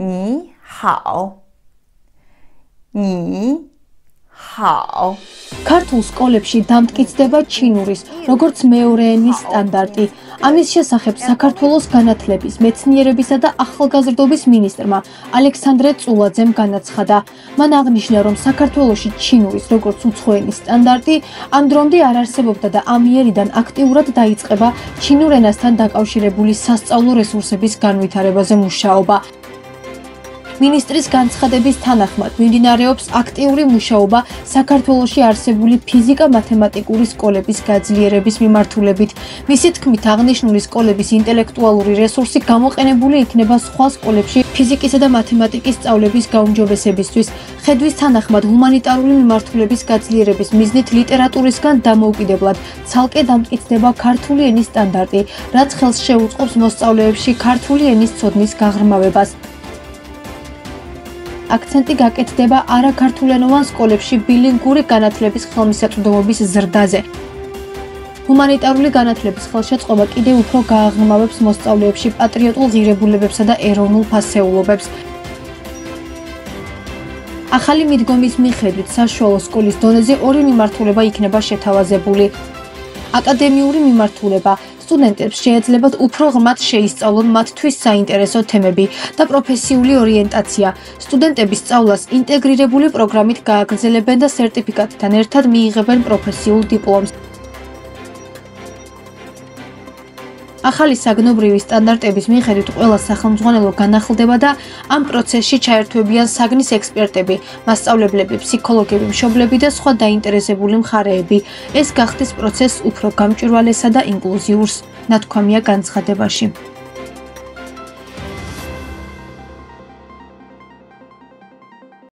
你好你好 ქართულ სკოლებში დამტკიცდება ჩინურის, როგორც მეორე ენის სტანდარტი. ამის შესახებ საქართველოს განათლების, მეცნიერებისა და ახალგაზრდობის მინისტრმა ალექსანდრე წულაძემ განაცხადა. მან აღნიშნა, რომ საქართველოში ჩინურის, როგორც უცხო ენის სტანდარტი ამ დრომდე არ არსებობდა და ამიერიდან აქტიურად დაიწყება ჩინურ ენასთან დაკავშირებული სასწავლო რესურსების განვითარებაზე მუშაობა. მინისტრის განცხადების თანახმად მიმდინარეობს აქტიური მუშაობა საქართველოში არსებული ფიზიკა-მათემატიკური სკოლების გაძლიერების მიმართულებით. მისი თქმით, აღნიშნული სკოლების ინტელექტუალური რესურსი გამოყენებული იქნება სხვა სკოლებში ფიზიკისა და მათემატიკის სწავლების გაუმჯობესებისთვის. ხედვის თანახმად, ჰუმანიტარული მიმართულების გაძლიერების მიზნით ლიტერატურისგან დამოუკიდებლად ცალკე დამტკიცდება ქართული ენის სტანდარტი, რაც ხელს შეუწყობს მოსწავლეებში ქართული ენის ცოდნის გაღრმავებას. აქცენტი გაკეთდება არაქართულენოვან სკოლებში ბილინგური განათლების ხელმისაწვდომობის ზრდაზე. ჰუმანიტარული განათლების ხელშეწყობა კიდევ უფრო გააღრმავებს მოსწავლეებში პატრიოტულ ღირებულებებსა და ეროვნულ ფასეულობებს. ახალი მიდგომის მიხედვით საშუალო სკოლის დონეზე ორი მიმართულება იქნება შეთავაზებული. აკადემიური მიმართულება სტუდენტებს შეეძლებათ უფრო ღრმად შეისწავლონ მათთვის საინტერესო თემები და პროფესიული ორიენტაცია. სტუდენტების სწავლას ინტეგრირებული პროგრამით გააგრძელებენ და სერტიფიკატთან ერთად მიიღებენ პროფესიულ დიპლომს. ახალი საგნობრივი სტანდარტების მიხედვით ყველა სახელმძღვანელო განახლდება და ამ პროცესში ჩაერთვებიან საგნის ექსპერტები, მასწავლებლები, ფსიქოლოგები, მშობლები და სხვა დაინტერესებული მხარეები. ეს გახდის პროცესს უფრო გამჭვირვალესა და ინკლუზიურს, ნათქვამია განცხადებაში.